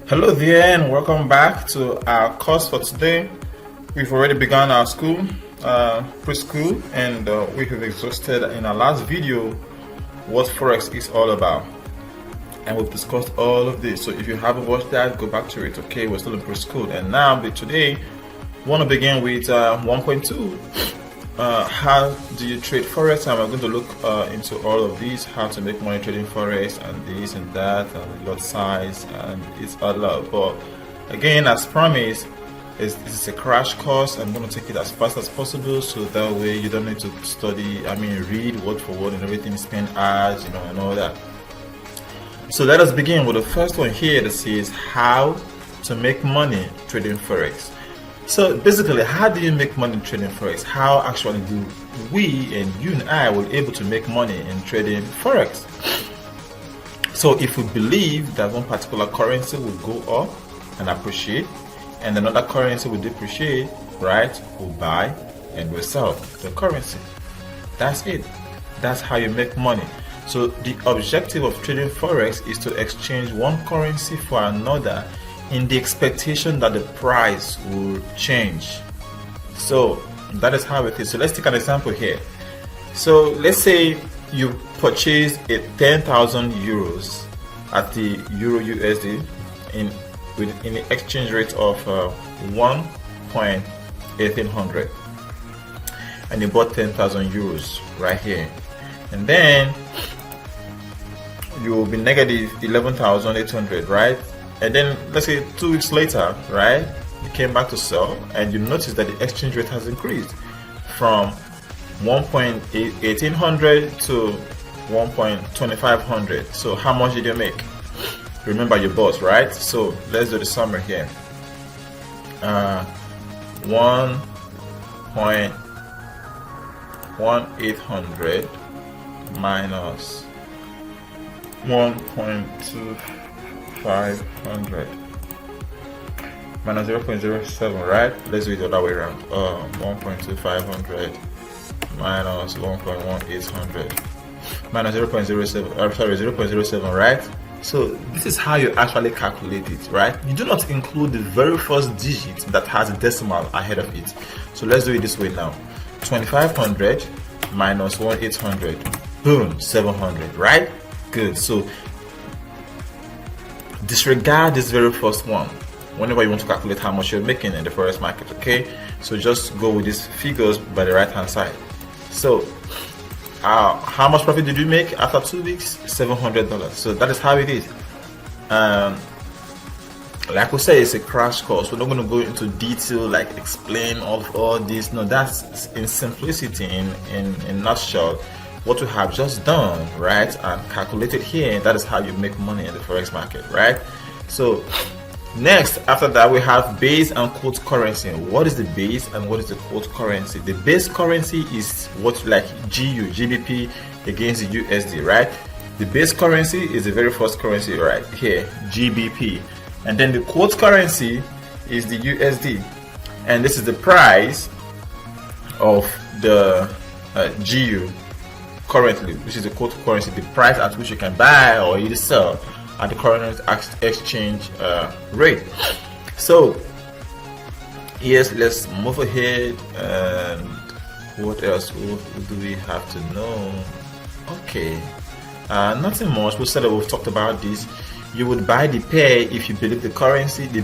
Hello there and welcome back to our course for today. We've already begun our school, preschool, and we have exhausted in our last video what Forex is all about. And we've discussed all of this. So if you haven't watched that, go back to it. Okay, we're still in preschool. And now, today, we want to begin with 1.2. How do you trade Forex? And we're going to look into all of these, how to make money trading Forex, and this and that, and lot size, and it's a lot. But again, as promised, this is a crash course. I'm going to take it as fast as possible, so that way you don't need to study, read word for word and everything, spend hours, and all that. So let us begin with the first one here that says how to make money trading Forex. So basically, how do you make money trading Forex? How actually do we and you and I will able to make money in trading Forex? So if we believe that one particular currency will go up and appreciate, and another currency will depreciate, right? We'll buy and we'll sell the currency. That's it. That's how you make money. So the objective of trading Forex is to exchange one currency for another in the expectation that the price will change. So that is how it is. So let's take an example here. So let's say you purchase a 10,000 euros at the Euro USD in the exchange rate of 1.1800, and you bought 10,000 euros right here, and then you will be negative 11,800, right? And then let's say 2 weeks later, right, you came back to sell and you notice that the exchange rate has increased from 1.1800 to 1.2500. So how much did you make? Remember your boss, right? So let's do the summary here. 1.1800 minus 1.2500 minus 0.07, right? Let's do it the other way around. 1.2500 minus 1.1800 minus 0.07. Sorry, 0.07, right? So this is how you actually calculate it, right? You do not include the very first digit that has a decimal ahead of it. So let's do it this way now. 2500 minus 1.800, boom, 700, right? Good. So disregard this very first one whenever you want to calculate how much you're making in the forex market. Okay, so just go with these figures by the right hand side. So how much profit did you make after 2 weeks? $700. So that is how it is. Like we say, it's a crash course. We're not going to go into detail, like explain all this. No, that's in simplicity, in a nutshell, what we have just done, right, and calculated here. That is how you make money in the forex market, right? So next, after that, we have base and quote currency. What is the base and what is the quote currency? The base currency is what, like GBP against the USD, right? The base currency is the very first currency right here, GBP, and then the quote currency is the USD, and this is the price of the GU currently, which is the quote currency, the price at which you can buy or either sell at the current exchange rate. So yes, let's move ahead. And what else do we have to know? Okay, nothing much. We said that we've talked about this. You would buy the pair if you believe the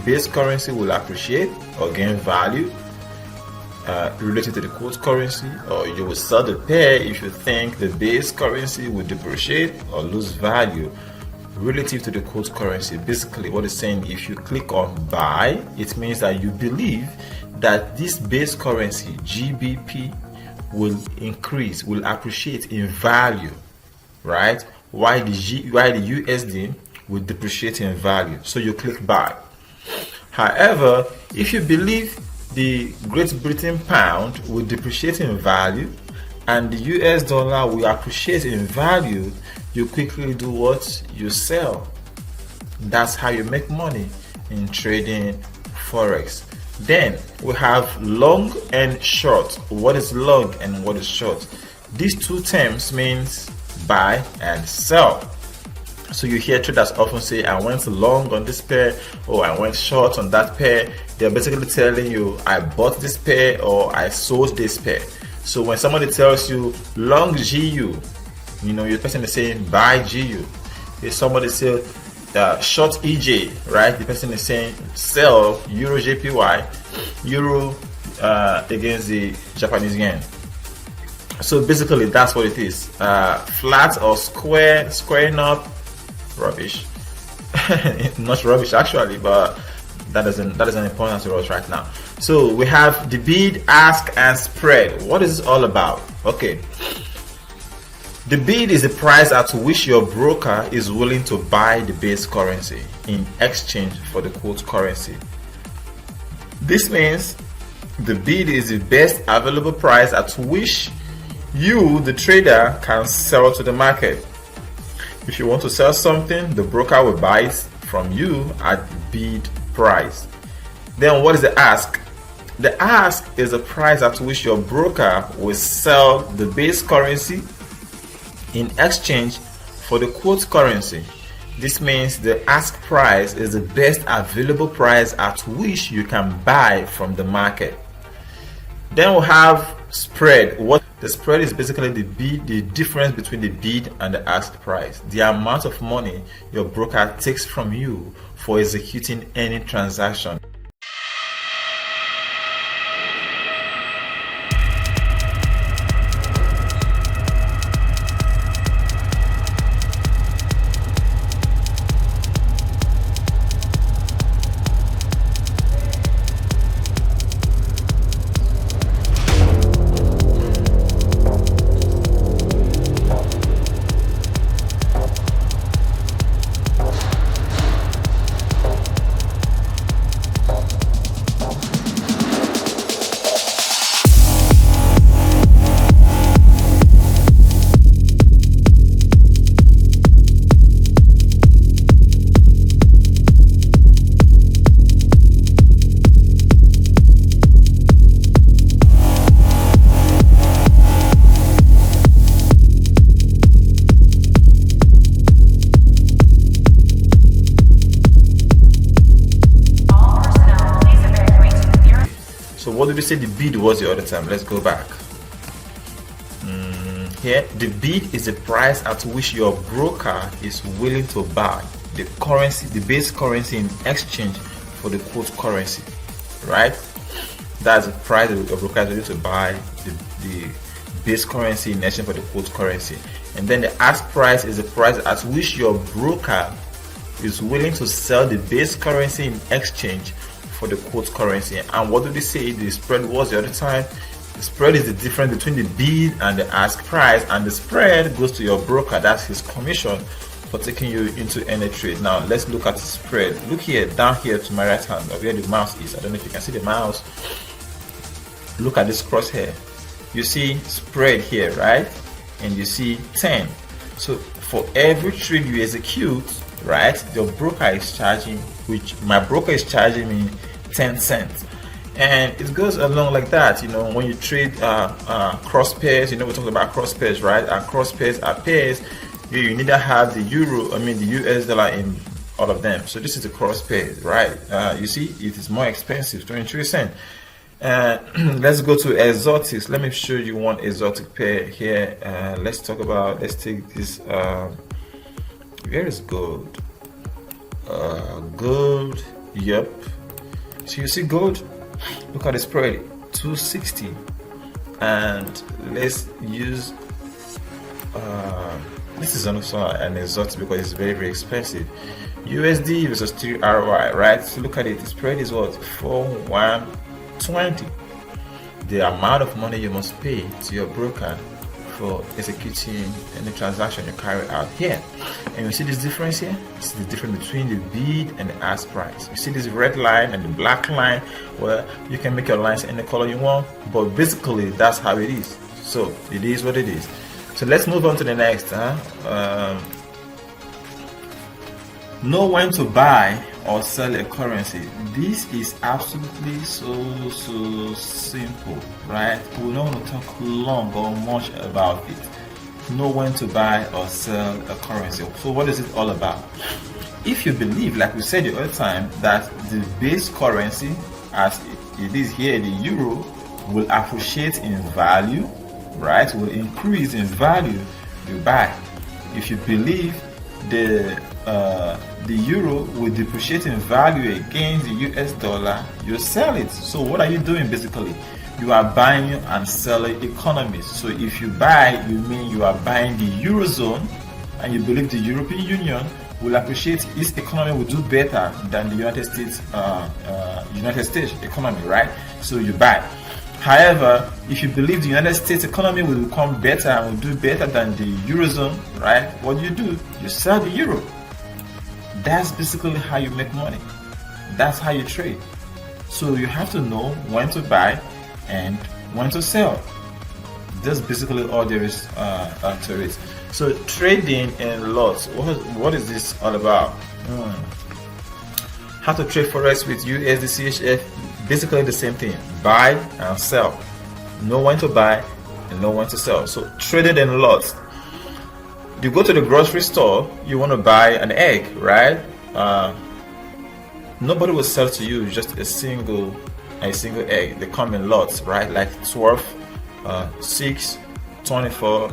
base currency will appreciate or gain value related to the quote currency, or you will sell the pair if you think the base currency will depreciate or lose value relative to the quote currency. Basically what it's saying, if you click on buy, it means that you believe that this base currency GBP will increase, will appreciate in value, right? While the USD will depreciate in value. So you click buy. However, if you believe the Great Britain pound will depreciate in value and the US dollar will appreciate in value, you quickly do what? You sell. That's how you make money in trading Forex. Then we have long and short. What is long and what is short? These two terms means buy and sell. So you hear traders often say, I went long on this pair, or I went short on that pair. They're basically telling you, I bought this pair or I sold this pair. So when somebody tells you long GU, you know, your person is saying buy GU. If somebody says short EJ, right, the person is saying sell Euro JPY, Euro against the Japanese yen. So basically that's what it is. Flat or square, squaring up, rubbish. Not rubbish actually, but that isn't important to us right now. So we have the bid, ask, and spread. What is this all about? Okay. The bid is the price at which your broker is willing to buy the base currency in exchange for the quote currency. This means the bid is the best available price at which you, the trader, can sell to the market. If you want to sell something, the broker will buy it from you at bid price. Then what is the ask? The ask is the price at which your broker will sell the base currency in exchange for the quote currency. This means the ask price is the best available price at which you can buy from the market. Then we'll have spread. What the spread is basically the difference between the bid and the ask price, the amount of money your broker takes from you for executing any transaction. So what did we say the bid was the other time? Let's go back. Here, the bid is the price at which your broker is willing to buy the currency, the base currency in exchange for the quote currency, right? That's the price that your broker is willing to buy the base currency in exchange for the quote currency. And then the ask price is the price at which your broker is willing to sell the base currency in exchange for the quote currency. And what did we say the spread was the other time? The spread is the difference between the bid and the ask price, and the spread goes to your broker. That's his commission for taking you into any trade. Now let's look at the spread. Look here, down here to my right hand, where the mouse is. I don't know if you can see the mouse. Look at this crosshair. You see spread here, right? And you see 10. So for every trade you execute, right, your broker is charging, which my broker is charging me 10 cents. And it goes along like that. You know, when you trade cross pairs, you know, we talked about cross pairs, right? And cross pairs are pairs you neither have the the US dollar in all of them. So this is the cross pairs, right? You see, it is more expensive, 23 cents. Let's go to exotics. Let me show you one exotic pair here. Let's take this. Where is gold? Gold. Yep. So you see gold. Look at the spread, 260. And let's use. This is also an exotic because it's very, very expensive. USD versus 3 ROI, right? So look at it. The spread is what? 4,120. The amount of money you must pay to your broker for executing any transaction you carry out here. And you see this difference here? This is the difference between the bid and the ask price. You see this red line and the black line, where you can make your lines any color you want, but basically that's how it is. So it is what it is. So let's move on to the next. Know when to buy or sell a currency. This is absolutely so simple, right? We don't want to talk long or much about it. know when to buy or sell a currency. So what is it all about? If you believe, like we said the other time, that the base currency as it is here, the euro, will appreciate in value, right, will increase in value, you buy. If you believe the euro will depreciate in value against the US dollar, you sell it. So what are you doing basically? You are buying and selling economies. So if you buy, you mean you are buying the eurozone, and you believe the European Union will appreciate, its economy will do better than the United States economy, right? So you buy. However, if you believe the United States economy will become better and will do better than the eurozone, right, what do? You sell the euro. That's basically how you make money. That's how you trade. So you have to know when to buy and when to sell. That's basically all there is to it. So trading in lots, what is this all about? How to trade forex with USD CHF? Basically the same thing. Buy and sell. Know when to buy and know when to sell. So trading in lots. You go to the grocery store, you want to buy an egg, right? Nobody will sell to you just a single egg. They come in lots, right? Like 12, 6, 24,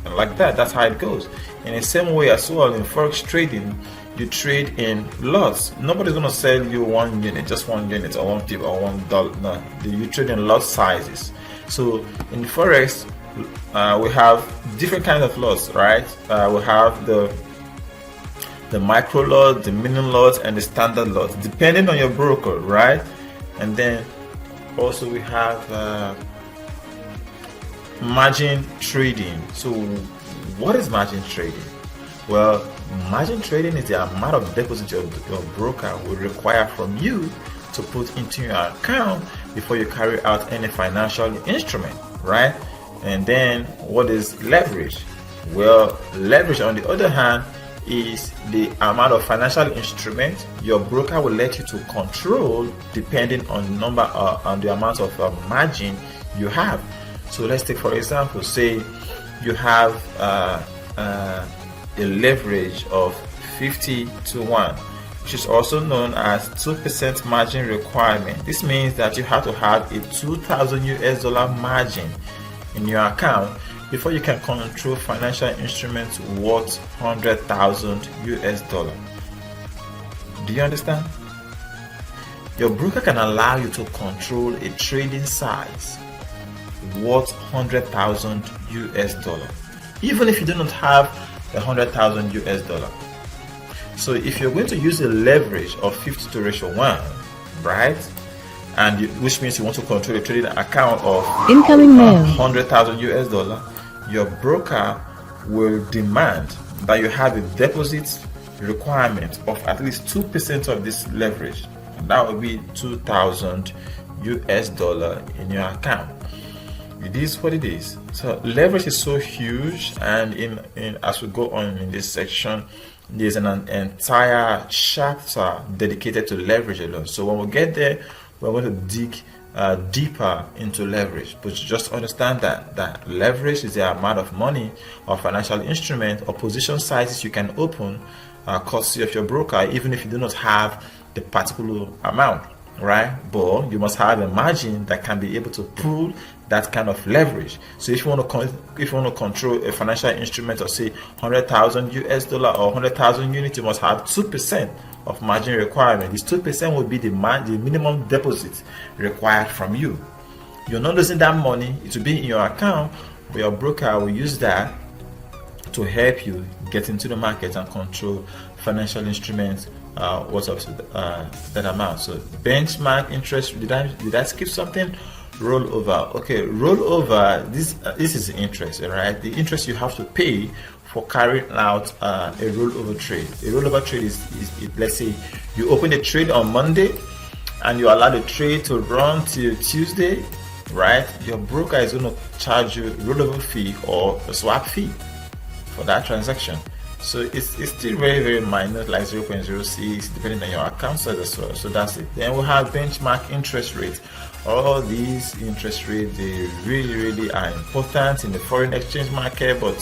and like that. That's how it goes. In the same way as well, in forex trading, you trade in lots. Nobody's gonna sell you 1 unit, just 1 unit or 1 pip or $1. No, you trade in lot sizes. So in forex, we have different kinds of lots, right? We have the micro lot, the mini lot, and the standard lot, depending on your broker, right? And then also we have margin trading. So what is margin trading? Well, margin trading is the amount of deposit your broker will require from you to put into your account before you carry out any financial instrument, right? And then what is leverage? Well, leverage on the other hand is the amount of financial instrument your broker will let you to control depending on the number on the amount of margin you have. So let's take for example, say you have a leverage of 50 to 1, which is also known as 2% margin requirement. This means that you have to have a $2,000 margin in your account before you can control financial instruments worth $100,000. Do you understand? Your broker can allow you to control a trading size worth $100,000, even if you do not have $100,000. So if you're going to use a leverage of 50:1, right, and which means you want to control a trading account of incoming mail $100,000, your broker will demand that you have a deposit requirement of at least 2% of this leverage. And that will be $2,000 in your account. It is what it is. So leverage is so huge, and in as we go on in this section, there's an entire chapter dedicated to leverage alone. So when we get there, we're going to dig deeper into leverage. But just understand that leverage is the amount of money or financial instrument or position sizes you can open courtesy of your broker, even if you do not have the particular amount, right? But you must have a margin that can be able to pull that kind of leverage. So if you want to control a financial instrument of say $100,000 or 100,000 units, you must have 2% of margin requirement. This 2% will be the minimum deposit required from you. You're not losing that money; it will be in your account, but your broker will use that to help you get into the market and control financial instruments what's up to that amount. So benchmark interest. Did I skip something? Rollover. Okay, rollover. This is the interest, right? The interest you have to pay for carrying out a rollover trade. A rollover trade is let's say you open a trade on Monday and you allow the trade to run till Tuesday, right? Your broker is going to charge you a rollover fee or a swap fee for that transaction. So it's still very minor, like 0.06, depending on your account size as well. So that's it. Then we have benchmark interest rate. All these interest rates, they really are important in the foreign exchange market, but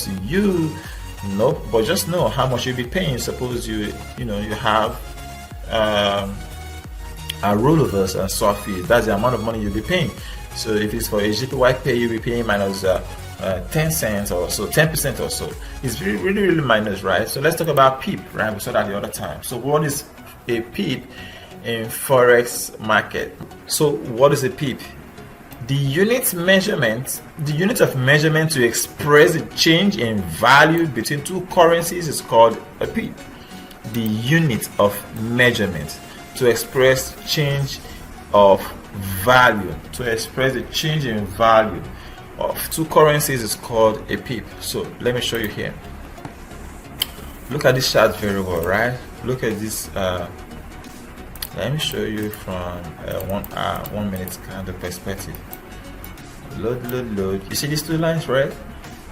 just know how much you'll be paying. Suppose you have a rollovers and swap fees. That's the amount of money you'll be paying. So if it's for a GPY pay, you'll be paying minus 10 cents or so, 10% or so. It's really minus, right? So let's talk about PEEP, right? We saw that the other time. So what is a PEEP in Forex market? So what is a PEEP? The unit of measurement to express the change in value between two currencies is called a PEEP. The unit of measurement to express change of value, to express the change in value of two currencies is called a PEEP. So let me show you here. Look at this chart very well, right? Look at this. Let me show you from 1 minute kind of perspective. Load. You see these two lines, right?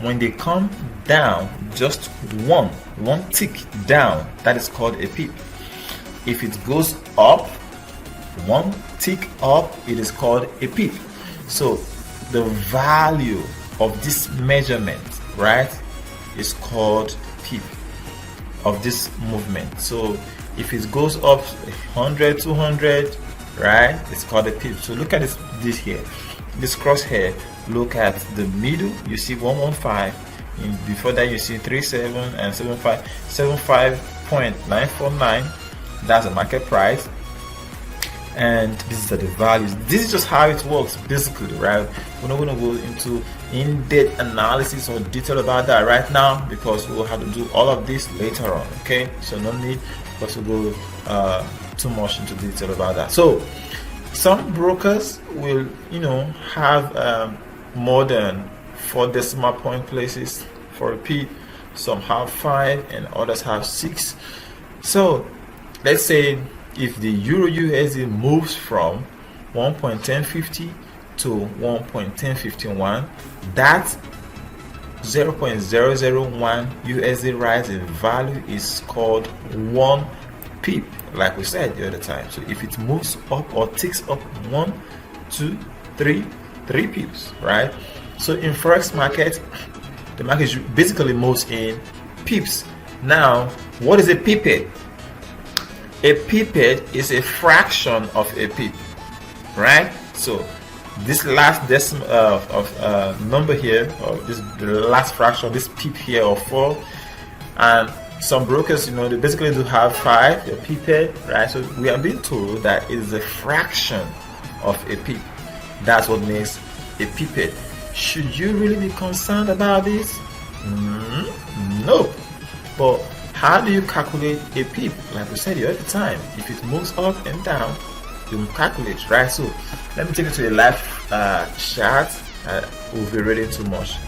When they come down, just one tick down, that is called a PEEP. If it goes up, one tick up, it is called a PEEP. So the value of this measurement, right, is called PEEP of this movement. So if it goes up 100, 200, right, it's called a PEEP. So look at this here, this crosshair. Look at the middle, you see 115. Before that you see 37 and 75, 75.949. That's the market price, and these are the values. This is just how it works basically, right? We're not going to go into in-depth analysis or detail about that right now, because we'll have to do all of this later on. Okay, so no need for us to go too much into detail about that. So some brokers will have more than 4 decimal point places for a PEEP. Some have 5 and others have 6. So let's say if the Euro USD moves from 1.1050 to 1.1051, that 0.001 USD rise in value is called 1 PEEP, like we said the other time. So if it moves up or ticks up 1, 2, 3 PEEPs, right? So in Forex market, the market basically moves in PEEPs. Now, what is a PEEP? A PEEP is a fraction of a PEEP, right? So this last decimal number here, or the last fraction, this PEEP here of 4, and some brokers, they basically do have 5, a PEEP, right? So we are being told that it is a fraction of a PEEP. That's what makes a PEEP. Should you really be concerned about this? No. But how do you calculate a PEEP? Like we said the other time, if it moves up and down, you calculate, right? So let me take you to a live chart. We'll be reading too much.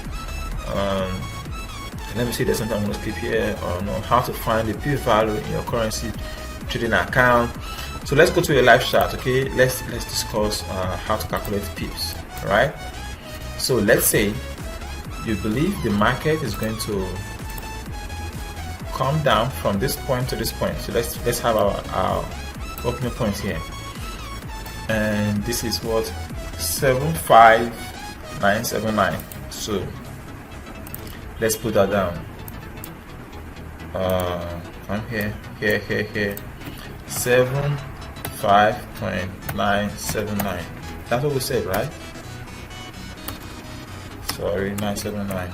Let me see if there's something I'm going to skip here, or no, how to find the PEEP value in your currency trading account. So let's go to a live chart. Okay, let's discuss how to calculate PEEPs. Right? So let's say you believe the market is going to come down from this point to this point. So let's have our opening point here, and this is what 75979. So let's put that down. From here, 75.979. That's what we said, right? Sorry, 979.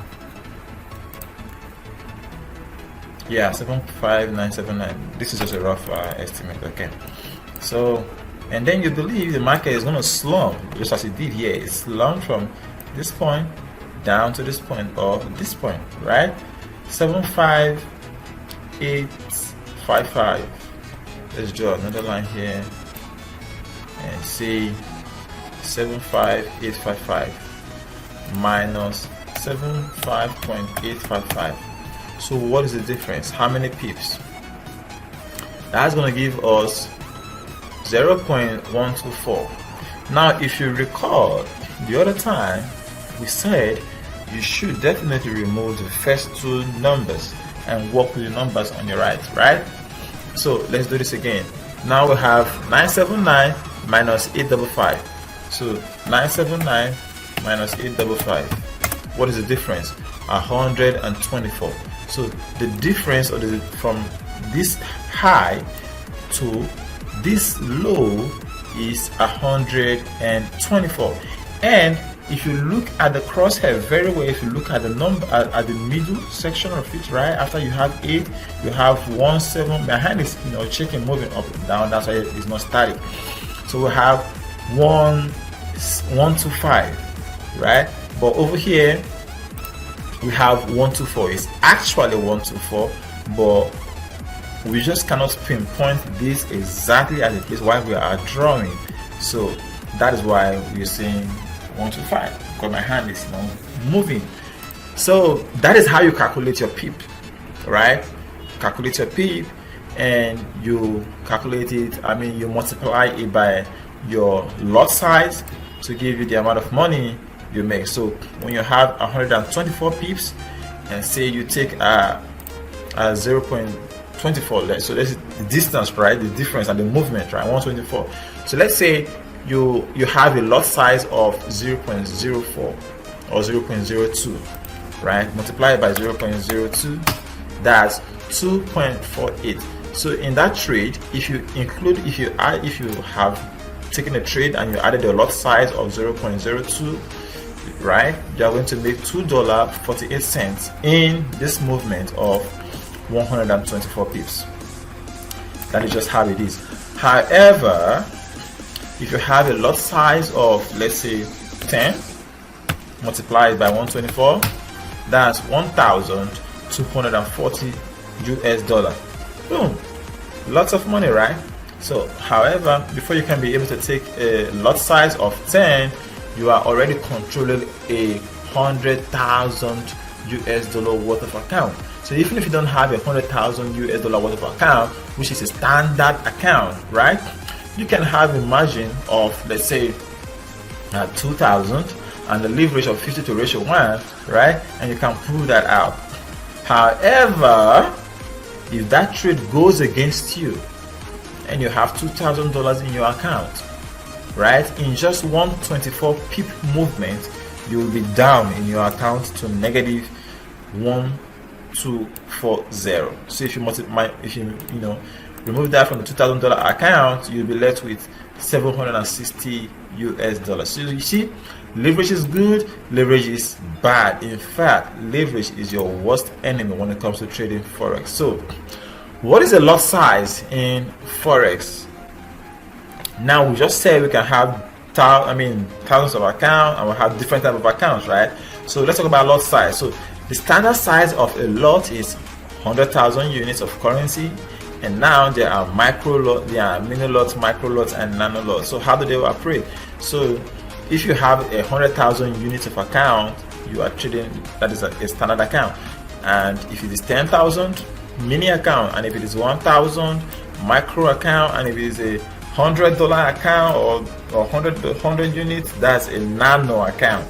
Yeah, 75979. This is just a rough estimate. Okay. So, and then you believe the market is going to slump, just as it did here. It slumped from this point down to this point, or this point, right? 75855. Let's draw another line here and see 75855 minus 75.855. So what is the difference? How many pips? That's going to give us 0.124. Now, if you recall, the other time we said you should definitely remove the first two numbers, and work with the numbers on your right? So let's do this again. Now we have 979 minus 855. So 979 minus 855. What is the difference? 124. So the difference from this high to this low is 124. And if you look at the crosshair very well, if you look at the number at the middle section of it, right after you have 8, you have 17. My hand is checking, moving up and down. That's why it's not static. So we have 125, right? But over here we have 124. It's actually 124, but we just cannot pinpoint this exactly at the place why we are drawing. So that is why we're saying 125, because my hand is moving. So that is how you calculate your PEEP, right? Calculate your PEEP, and you calculate it. You multiply it by your lot size to give you the amount of money you make. So when you have 124 pips, and say you take a 0.24, so that's the distance, right? The difference and the movement, right? 124. So let's say you have a lot size of 0.04 or 0.02, right? Multiply by 0.02, that's 2.48. So in that trade, if you have taken a trade and you added a lot size of 0.02, right, you are going to make $2.48 in this movement of 124 pips. That is just how it is. However, if you have a lot size of, let's say, 10 multiplied by 124, that's 1,240 US dollar. Boom, lots of money, right? So however, before you can be able to take a lot size of 10, you are already controlling a 100,000 US dollar worth of account. So even if you don't have a 100,000 US dollar worth of account, which is a standard account, right, you can have a margin of, let's say, 2,000 and the leverage of 50:1, right, and you can prove that out. However, if that trade goes against you and you have $2,000 in your account, right, in just 124 pip movement, you will be down in your account to negative 1,240. So if you multiply, remove that from the $2,000 account, you'll be left with 760 US dollars. So you see, leverage is good, leverage is bad. In fact, leverage is your worst enemy when it comes to trading forex. So what is a lot size in forex? Now we just said we can have thousands of accounts, and we'll have different type of accounts, right? So let's talk about lot size. So the standard size of a lot is 100,000 units of currency, and now there are micro lots, there are mini lots, micro lots, and nano lots. So how do they operate? So if you have 100,000 units of account, you are trading, that is a standard account. And if it is 10,000, mini account, and if it is 1,000, micro account, and if it is a $100 account or 100 units, that's a nano account.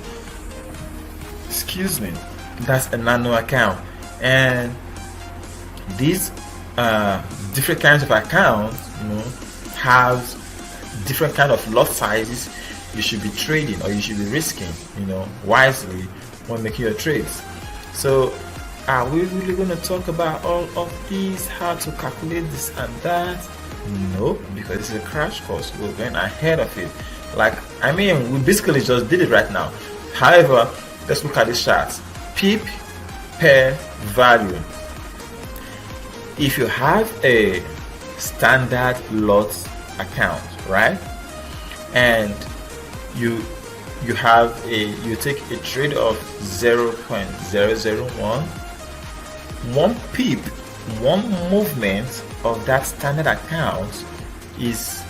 Excuse me, that's a nano account. And these different kinds of accounts, have different kind of lot sizes you should be trading, or you should be risking, wisely when making your trades. So are we really going to talk about all of these, how to calculate this and that? No, because this is a crash course. We're going ahead of it. We basically just did it right now. However, let's look at this chart. PEEP per value. If you have a standard lot account, right, and you take a trade of 0.001, one PEEP, one movement of that standard account is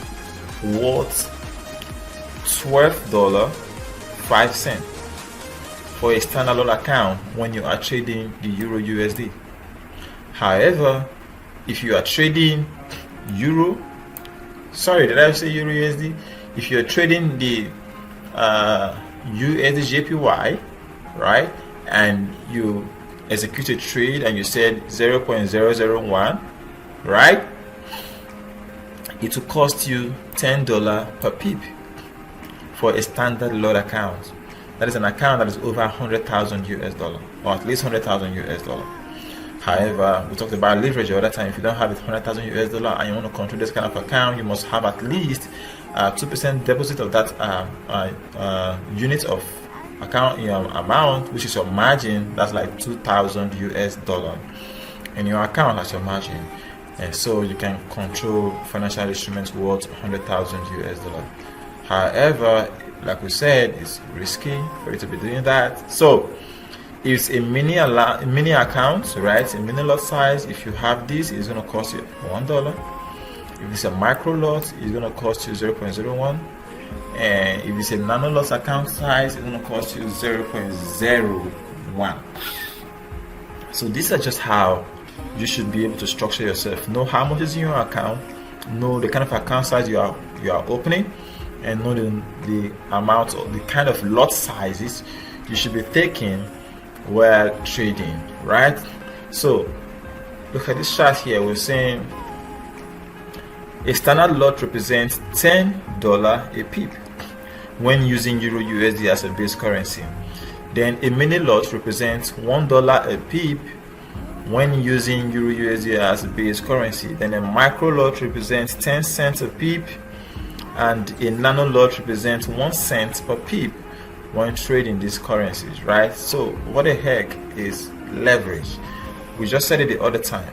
worth $12.05 for a standalone account when you are trading the Euro USD. However, if you are trading Euro USD? If you're trading the USD JPY, right, and you execute a trade and you said 0.001, right? It will cost you $10 per pip for a standard lot account. That is an account that is over 100,000 US dollar, or at least 100,000 US dollar. However, we talked about leverage the other time. If you don't have 100,000 US dollar and you want to control this kind of account, you must have at least 2% deposit of that unit of account amount, which is your margin. That's like 2,000 US dollar in your account as your margin, and so you can control financial instruments worth 100,000 US dollar. However, like we said, it's risky for you to be doing that. So it's a mini account, right? A mini lot size. If you have this, it's going to cost you $1. If it's a micro lot, it's going to cost you 0.01. And if it's a nano lot account size, it's going to cost you 0.01. So these are just how you should be able to structure yourself. Know how much is in your account, know the kind of account size you are opening, and know the amount of the kind of lot sizes you should be taking while trading, right? So look at this chart here. We're saying a standard lot represents $10 a pip when using Euro USD as a base currency. Then a mini lot represents $1 a pip when using Euro USD as a base currency. Then a micro lot represents 10 cents a pip, and a nano lot represents 1 cent per pip when trading these currencies, right? So what the heck is leverage? We just said it the other time.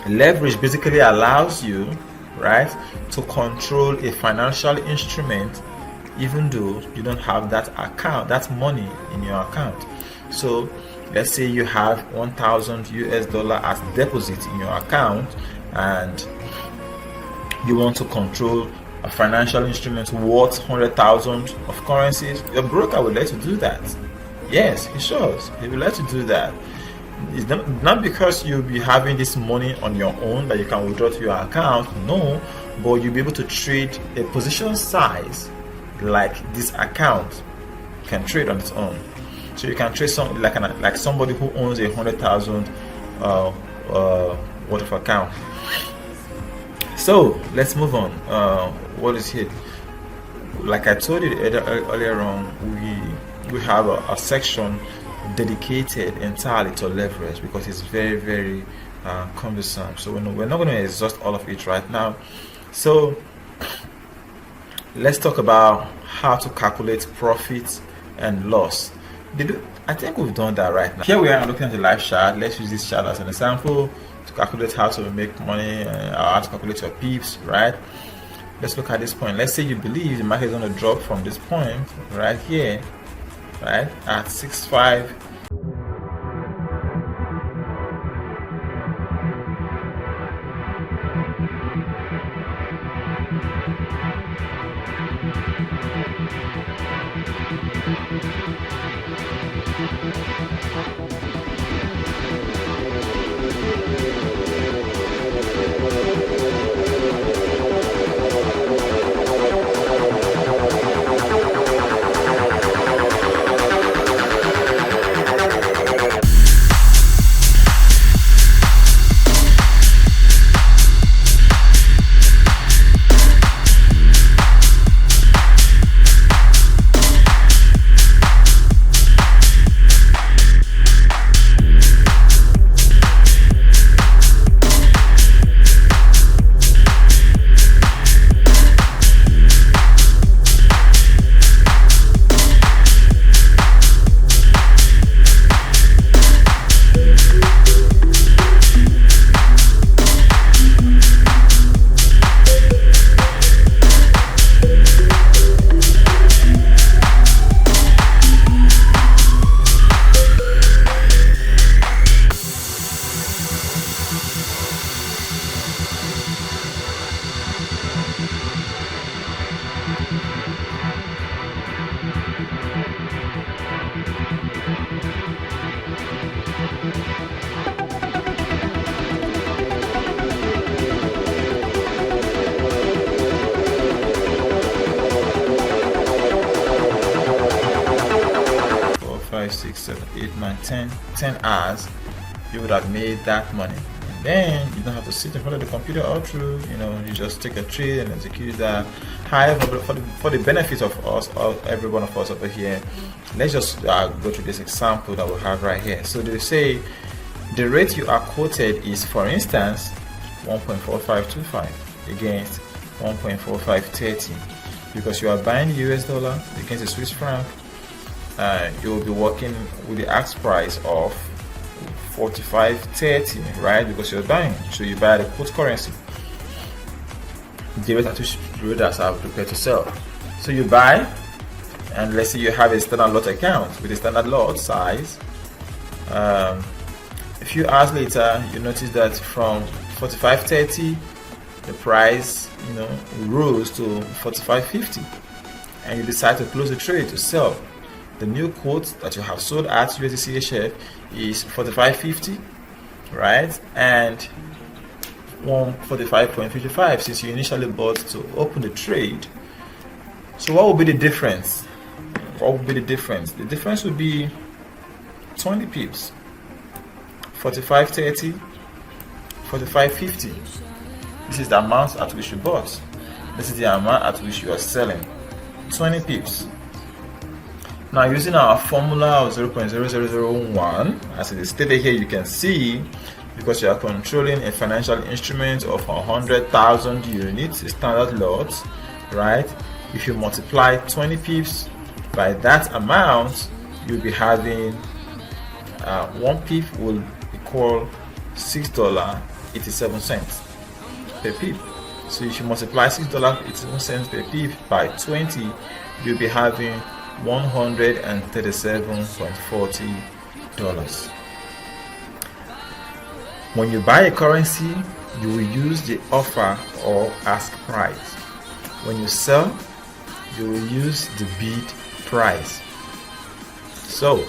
Leverage basically allows you, right, to control a financial instrument even though you don't have that account, that money in your account. So let's say you have 1,000 US dollar as deposit in your account, and you want to control a financial instrument worth 100,000 of currencies. Your broker will let you do that. Yes, he shows. He will let you do that. It's not because you'll be having this money on your own that you can withdraw to your account. No, but you'll be able to trade a position size like this account can trade on its own. So you can trade something like somebody who owns 100,000 worth of account. So let's move on. What is here? Like I told you earlier on, we have a section dedicated entirely to leverage because it's very, very cumbersome. So we're not going to exhaust all of it right now. So let's talk about how to calculate profit and loss. I think we've done that right now. Here we are looking at the live chart. Let's use this chart as an example to calculate how to make money, or how to calculate your pips, right? Let's look at this point. Let's say you believe the market is going to drop from this point right here, right, at 6.5. 6, 7, 8, 9, 10 hours, you would have made that money. And then you don't have to sit in front of the computer all through, you just take a trade and execute that. However, for the benefit of us, of every one of us over here, let's just go through this example that we have right here. So they say the rate you are quoted is, for instance, 1.4525 against 1.4530. Because you are buying the US dollar against the Swiss franc, you will be working with the ask price of 45.30, right? Because you're buying, so you buy the quote currency, the rate at which traders are prepared to sell. So you buy, and let's say you have a standard lot account with a standard lot size. A few hours later, you notice that from 45.30, the price, rose to 45.50, and you decide to close the trade to sell. The new quote that you have sold at USD CHF is 45.50, right? And 145.55 since you initially bought to open the trade. So what would be the difference? What would be the difference? The difference would be 20 pips. 45.30, 45.50. This is the amount at which you bought. This is the amount at which you are selling. 20 pips. Now, using our formula of 0.0001, as it is stated here, you can see, because you are controlling a financial instrument of 100,000 units, a standard lot, right? If you multiply 20 pips by that amount, you'll be having 1 pip will equal $6.87 per pip. So if you multiply $6.87 per pip by 20, you'll be having $137.40. When you buy a currency, you will use the offer or ask price. When you sell, you will use the bid price. So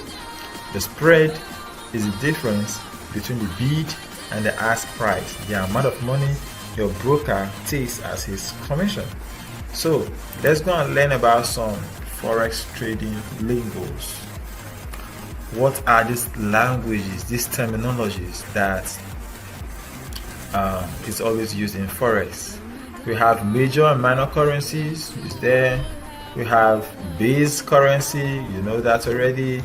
the spread is the difference between the bid and the ask price, the amount of money your broker takes as his commission. So let's go and learn about some Forex trading lingos. What are these languages, these terminologies that is always used in Forex? We have major and minor currencies, is there. We have base currency, you know that already.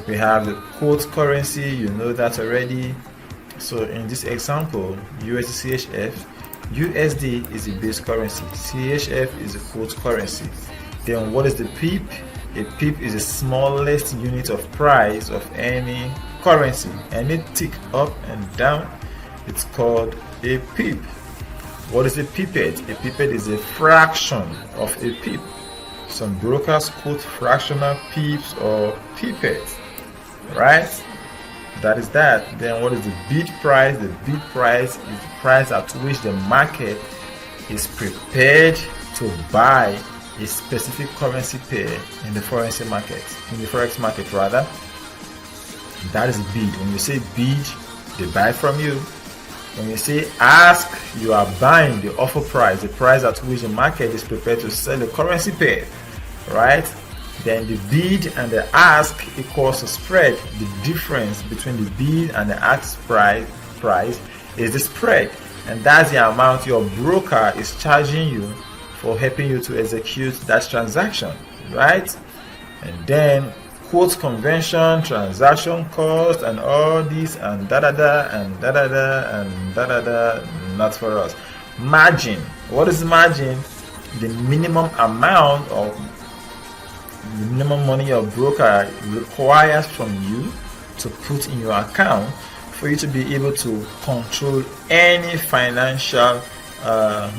We have the quote currency, you know that already. So in this example, USD CHF, USD is the base currency, CHF is the quote currency. Then what is the pip? A pip is the smallest unit of price of any currency. Any tick up and down, it's called a pip. What is a pipette? A pipette is a fraction of a pip. Some brokers quote fractional pips or pipettes, right? That is that. Then what is the bid price? The bid price is the price at which the market is prepared to buy a specific currency pair in the forex market, rather. That is bid. When you say bid, they buy from you. When you say ask, you are buying the offer price, the price at which the market is prepared to sell the currency pair, right? Then the bid and the ask equals a spread. The difference between the bid and the ask price is the spread, and that's the amount your broker is charging you for helping you to execute that transaction, right? And then quote convention, transaction cost, and all this, and and not for us. Margin. What is margin? The minimum amount of the minimum money your broker requires from you to put in your account for you to be able to control any financial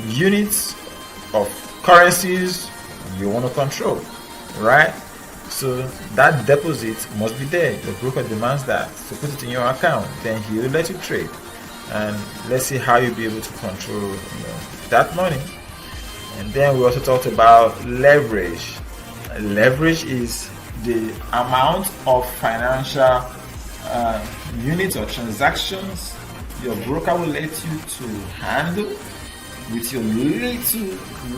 units of currencies you want to control, right? So that deposit must be there. The broker demands that, so put it in your account, then he will let you trade, and let's see how you'll be able to control that money. And then we also talked about leverage. Leverage is the amount of financial units or transactions your broker will let you to handle with your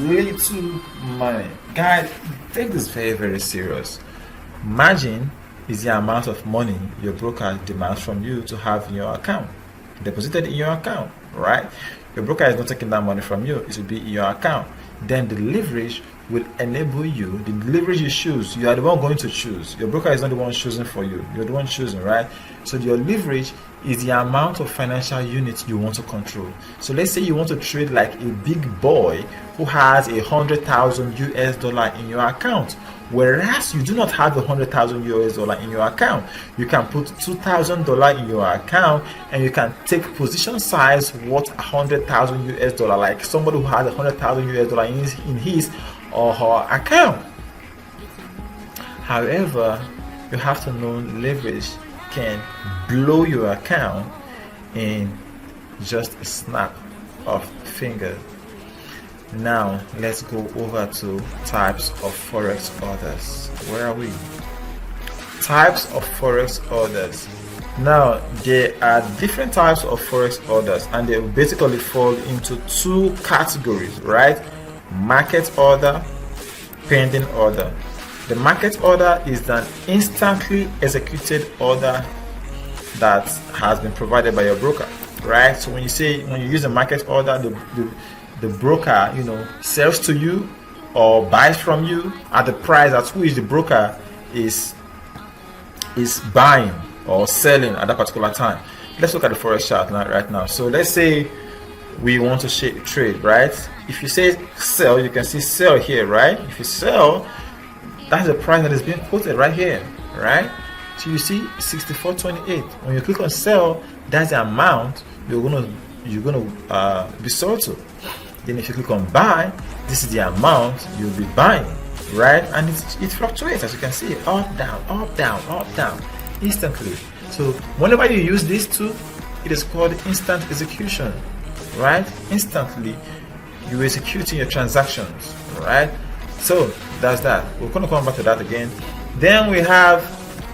little money. Guys, take this very, very serious. Margin is the amount of money your broker demands from you to have in your account, deposited in your account, right? Your broker is not taking that money from you, it will be in your account. Then the leverage will enable you, the leverage you choose, you are the one going to choose. Your broker is not the one choosing for you, you're the one choosing, right? So your leverage is the amount of financial units you want to control. So let's say you want to trade like a big boy who has 100,000 US dollar in your account, whereas you do not have 100,000 US dollar in your account. You can put $2,000 in your account and you can take position size worth 100,000 US dollar, like somebody who has 100,000 US dollar in his or her account. However, you have to know leverage can blow your account in just a snap of finger. Now let's go over to types of forex orders. Where are we? Types of forex orders. Now there are different types of forex orders, and they basically fall into two categories, right? Market order, pending order. The market order is an instantly executed order that has been provided by your broker, right? So when you use a market order, the broker, sells to you or buys from you at the price at which the broker is buying or selling at that particular time. Let's look at the forex chart right now. So let's say we want to trade, right? If you say sell, you can see sell here, right? If you sell, that's the price that is being quoted right here, right? So you see 64.28. When you click on sell, that's the amount you're gonna be sold to. Then if you click on buy, this is the amount you'll be buying, right? And it fluctuates, as you can see, up, down, up, down, up, down, instantly. So whenever you use these two, it is called instant execution, right? Instantly, you executing your transactions, right? So that's that. We're going to come back to that again. Then we have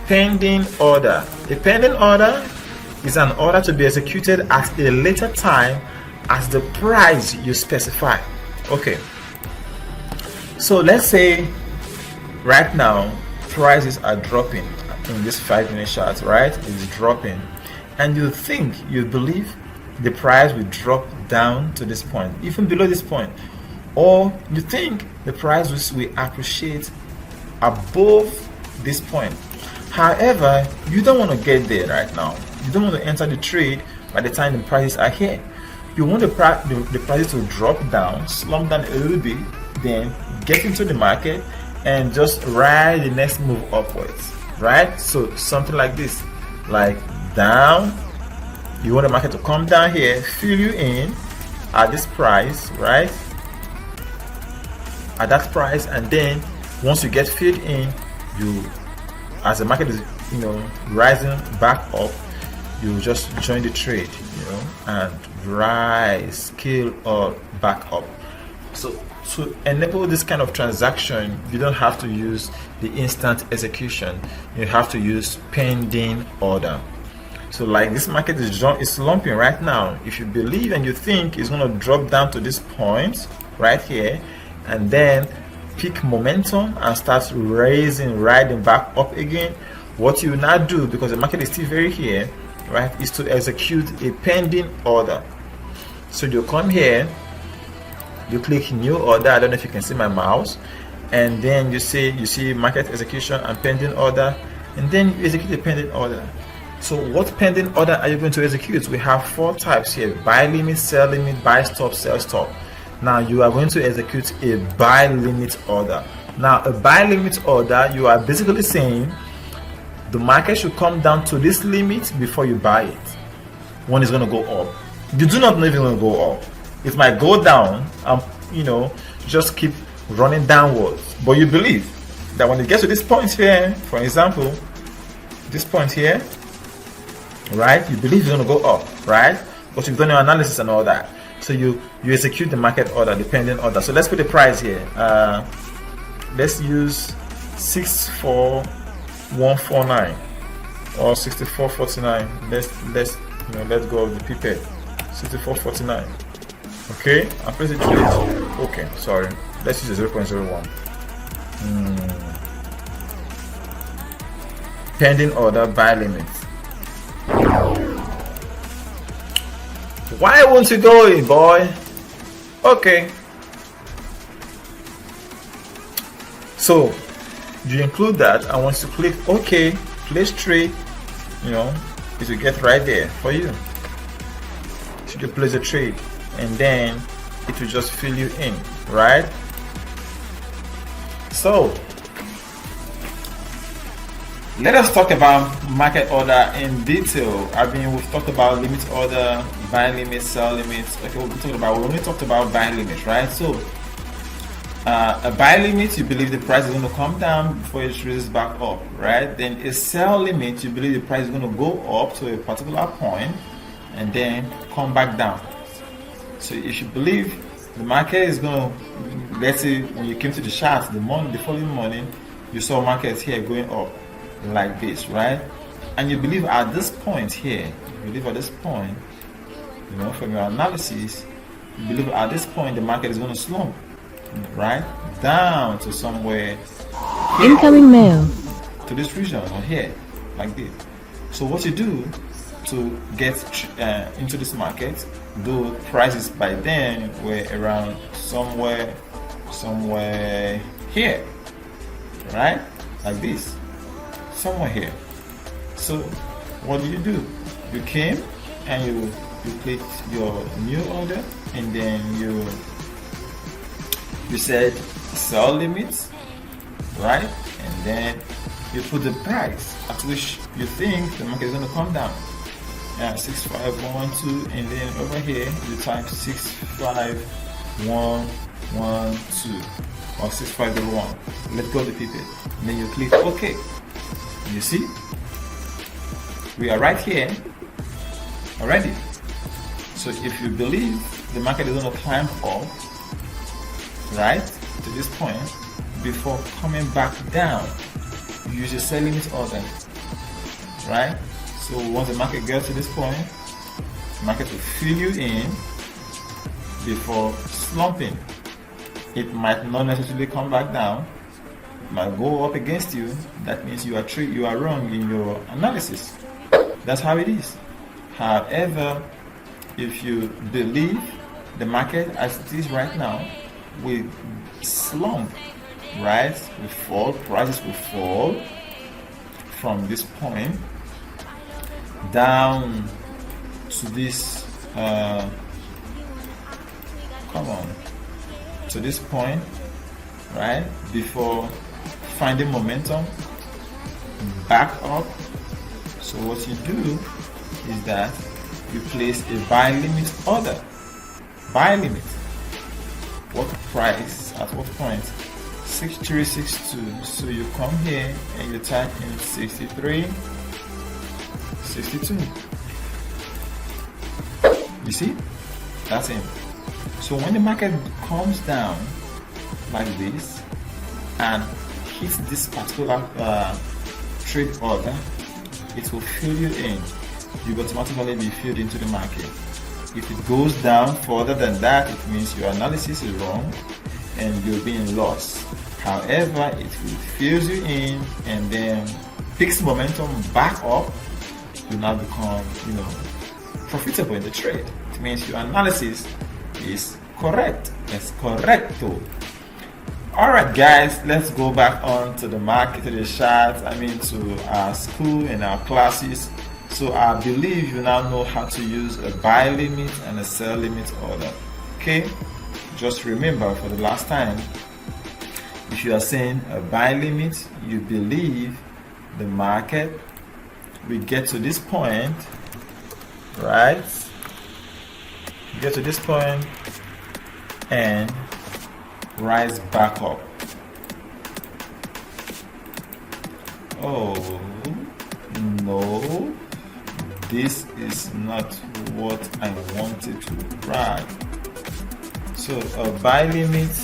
pending order. A pending order is an order to be executed at a later time as the price you specify. Okay. So let's say right now prices are dropping in this 5-minute chart, right? It's dropping, and you believe the price will drop down to this point, even below this point, or you think the price will appreciate above this point. However, you don't want to get there right now. You don't want to enter the trade by the time the prices are here. You want the prices to drop down, slump down a little bit, then get into the market and just ride the next move upwards, right? So something like this, like down. You want the market to come down here, fill you in at this price, right? At that price, and then once you get filled in, as the market is rising back up, you just join the trade, and rise, scale or back up. So to enable this kind of transaction, you don't have to use the instant execution. You have to use pending order. So like this market is slumping right now. If you believe and you think it's going to drop down to this point right here, and then pick momentum and start riding back up again, what you will now do, because the market is still very here, right, is to execute a pending order. So you come here, you click new order. I don't know if you can see my mouse, and then you see market execution and pending order, and then you execute the pending order. So what pending order are you going to execute? We have 4 types here: buy limit, sell limit, buy stop, sell stop. Now you are going to execute a buy limit order. Now a buy limit order, you are basically saying the market should come down to this limit before you buy it. When it's going to go up, you do not know if it's going to go up. It might go down, just keep running downwards. But you believe that when it gets to this point here, for example, this point here, right, you believe it's going to go up, right? Because you've done your analysis and all that. So you execute the market order, the pending order. So let's put the price here. Let's use 64149 or 6449. Let's go with the pipette. 6449. Okay, I'm pressing trade. Okay, sorry. Let's use a 0.01. pending order buy limit. Why won't you go in, boy? Okay. So you include that. I want you to click OK, place trade. You know, it will get right there for you. So you place a trade, and then it will just fill you in, right? So let us talk about market order in detail. I mean, we've talked about limit order, buy limit, sell limits. Okay, we only talked about buy limit, right? So a buy limit, you believe the price is going to come down before it raises back up, right? Then a sell limit, you believe the price is going to go up to a particular point and then come back down. So if you believe the market is going to, let's say when you came to the chart the following morning, you saw markets here going up like this, right? And you believe at this point here, you know, from your analysis, you believe at this point the market is going to slump, right, down to somewhere incoming mail to this region or here, like this. So what you do to get into this market, though prices by then were around somewhere here, right, like this, somewhere here. So what do? You came and you clicked your new order, and then you said sell limits, right? And then you put the price at which you think the market is going to come down. 65112, and then over here you type 65112 or 6501. Let go of the people. And then you click OK. You see, we are right here already. So if you believe the market is going to climb up, right, to this point before coming back down, you use your sell limit order, right? So once the market gets to this point, the market will fill you in before slumping. It might not necessarily come back down, it might go up against you. That means you are wrong in your analysis. That's how it is. However, if you believe the market as it is right now will slump, right, will fall, prices will fall from this point down to this to this point, right, before finding momentum back up. So what you do is that you place a buy limit order. Buy limit. What price? At what point? 6362. So you come here and you type in 6362. You see? That's it. So when the market comes down like this and hits this particular trade order, it will fill you in. You will automatically be filled into the market. If it goes down further than that, it means your analysis is wrong and you're being lost. However, it will fill you in and then picks momentum back up. You now become, profitable in the trade. It means your analysis is correct. It's correcto. Alright guys, let's go back on to the market, to the charts, to our school and our classes. So I believe you now know how to use a buy limit and a sell limit order. Okay, just remember for the last time, if you are saying a buy limit, you believe the market will get to this point, right? Get to this point and rise back up. Oh no, this is not what I wanted to write. So a buy limit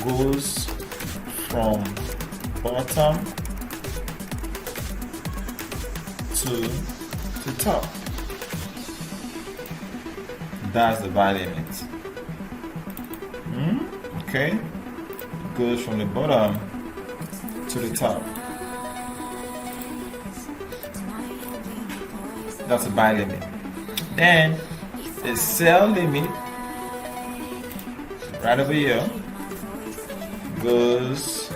goes from bottom to top. That's the buy limit. Okay, it goes from the bottom to the top. That's a buy limit. Then the sell limit right over here goes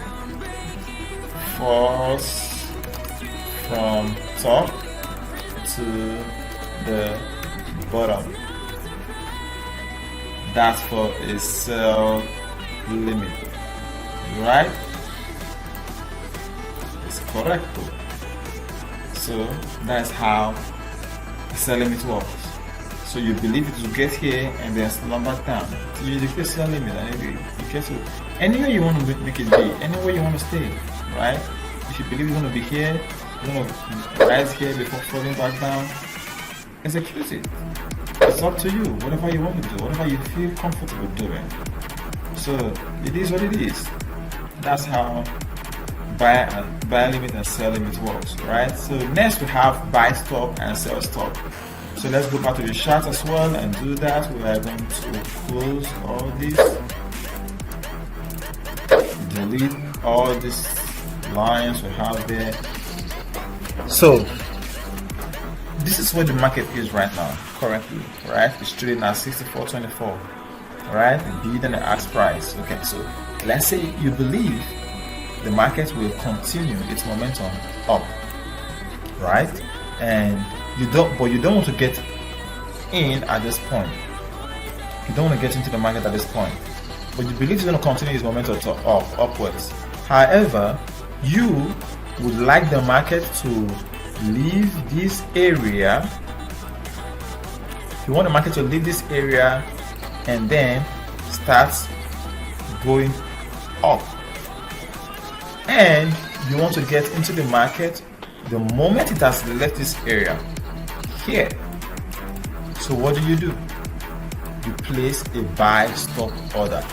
falls from top to the bottom. That's for a sell limit, right? It's correct. So that's how the sell limit works. So you believe it will get here and then slump back down. So you declare sell limit and you get to anywhere you want to make it be, anywhere you want to stay, right? If you believe you want to be here, you want to rise here before falling back down, execute it. It's up to you, whatever you want to do, whatever you feel comfortable doing. So it is what it is. That's how buy limit and sell limit works, right? So next we have buy stop and sell stop. So let's go back to the chart as well and do that. We are going to close all this, delete all these lines we have there. So this is where the market is right now, currently, right? It's trading at 64.24, right? The bid and the ask price. Okay, so let's say you believe the market will continue its momentum up, right? And you don't want to get in at this point. You don't want to get into the market at this point, but you believe it's going to continue its momentum upwards. However, you would like the market to leave this area. You want the market to leave this area and then start going up, and you want to get into the market the moment it has left this area here. So what do? You place a buy stop order.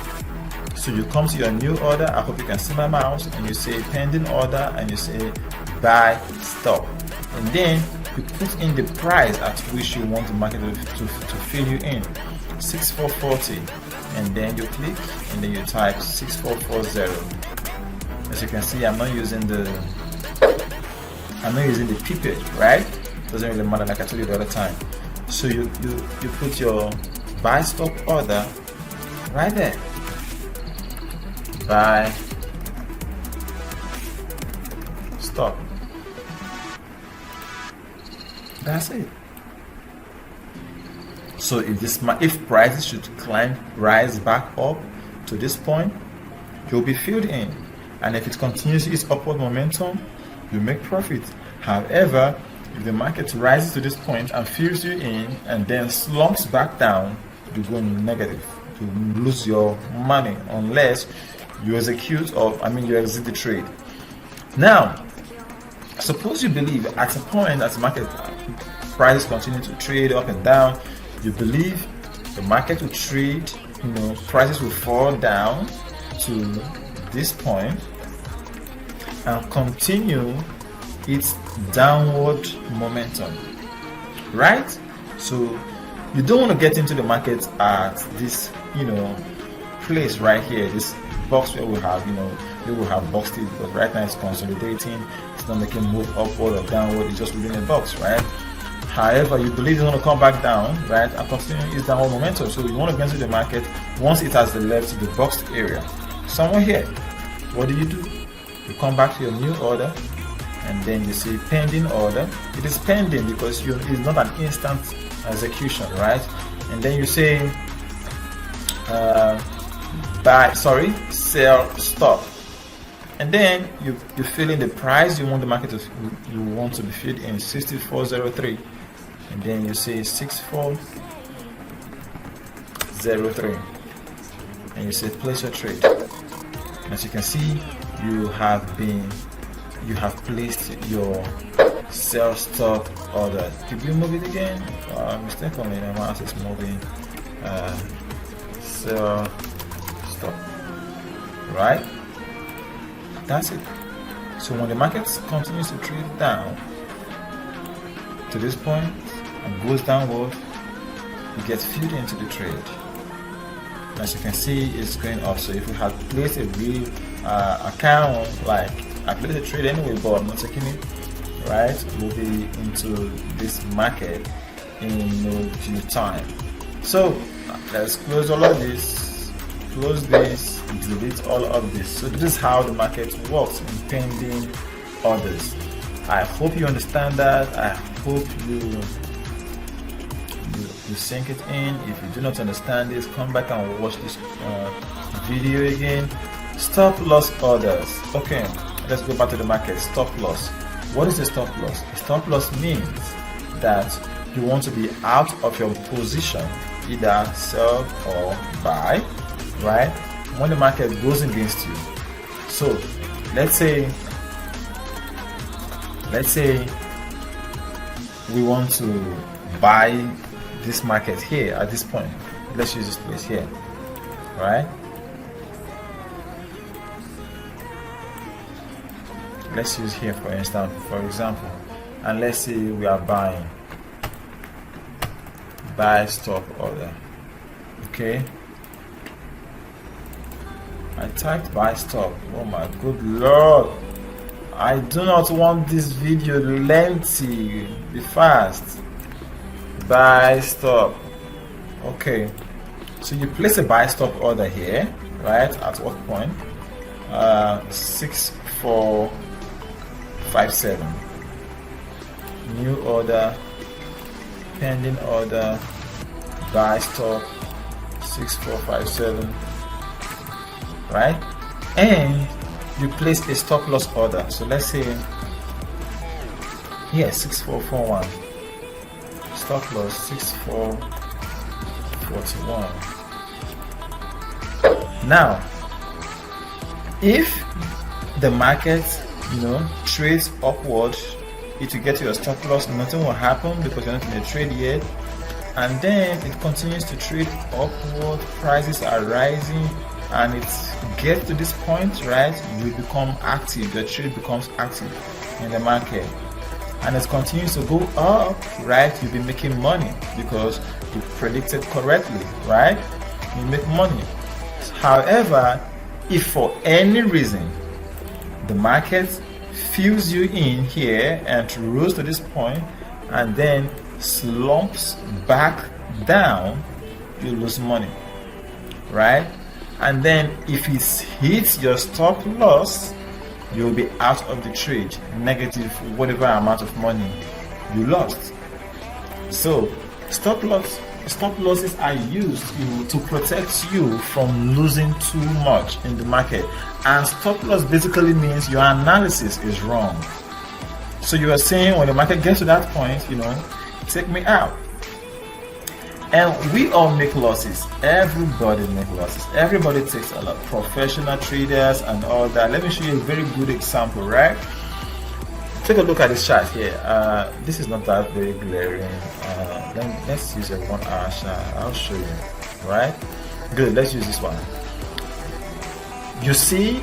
So you come to your new order. I hope you can see my mouse, and you say pending order and you say buy stop, and then you put in the price at which you want the market to fill you in, 6440, and then you click and then you type 6440. As you can see, I'm not using the pipette, right? Doesn't really matter, like I told you the other time. So you put your buy stop order right there. Buy stop. That's it. So if prices should rise back up to this point, you'll be filled in, and if it continues its upward momentum, you make profit. However, if the market rises to this point and fills you in and then slumps back down, you go negative. You lose your money unless you exit the trade. Now, suppose you believe at a point as market prices continue to trade up and down, you believe the market will trade, prices will fall down to this point and continue its downward momentum, right? So you don't want to get into the market at this, place right here, this box where we will have boxed it, because right now it's consolidating. It's not making move upward or downward. It's just within a box, right? However, you believe it's going to come back down, right, and continue its downward momentum. So you want to get into the market once it has left the boxed area, somewhere here. What do? You come back to your new order, and then you see pending order. It is pending because it's not an instant execution, right? And then you say sell stop, and then you fill in the price you want the market to be filled in, 6403, and then you say 6403, and you say place your trade. As you can see, you have placed your sell stop order. Did you move it again? Mistakenly, my mouse is moving. Sell stop. Right? That's it. So when the market continues to trade down to this point and goes downward, you get filled into the trade. As you can see, it's going up. So if you had placed a real account, like I placed a trade anyway, but I'm not taking it, right? We'll be into this market in no due time. So let's close all of this, close this, delete all of this. So this is how the market works in pending orders. I hope you understand that. I hope you sink it in. If you do not understand this, come back and watch this video again. Stop loss orders. Okay, let's go back to the market. Stop loss. What is a stop loss? A stop loss means that you want to be out of your position, either sell or buy, right? When the market goes against you. So let's say we want to buy this market here at this point. Let's use this place here, right? Let's use here for instance, for example, and let's say we are buying, buy stop order. Okay, I typed buy stop. Oh my good lord, I do not want this video lengthy. Be fast. Buy stop. Okay, so you place a buy stop order here, right? At what point? 6457. New order, pending order, buy stop 6457, right? And you place a stop loss order. So let's say here 6441. Stop loss 6441. Now, if the market, trades upward, it will get to your stop loss. Nothing will happen because you're not in a trade yet. And then it continues to trade upward. Prices are rising, and it gets to this point, right? You become active. Your trade becomes active in the market. And it continues to go up, right? You'll be making money because you predicted correctly, right? You make money. However, if for any reason the market fills you in here and rose to this point and then slumps back down, you lose money, right? And then if it hits your stop loss, you'll be out of the trade, negative whatever amount of money you lost. So stop losses are used to protect you from losing too much in the market. And stop loss basically means your analysis is wrong. So you are saying when the market gets to that point, take me out. And we all make losses. Everybody makes losses. Everybody takes a lot. Professional traders and all that. Let me show you a very good example, right? Take a look at this chart here. This is not that very glaring. Let's use a 1 hour chart. I'll show you, right? Good, let's use this one. You see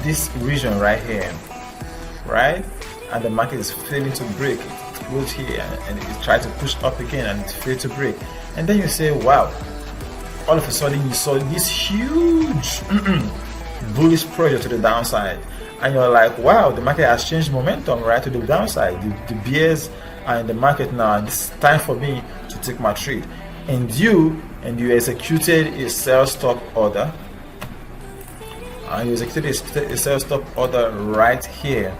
this region right here, right? And the market is failing to break. It closed here and it tried to push up again and it failed to break. And then you say, wow, all of a sudden you saw this huge bullish pressure to the downside. And you're like, wow, the market has changed momentum, right, to the downside. The bears are in the market now, and it's time for me to take my trade. And you executed a sell stop order. And you executed a sell stop order right here.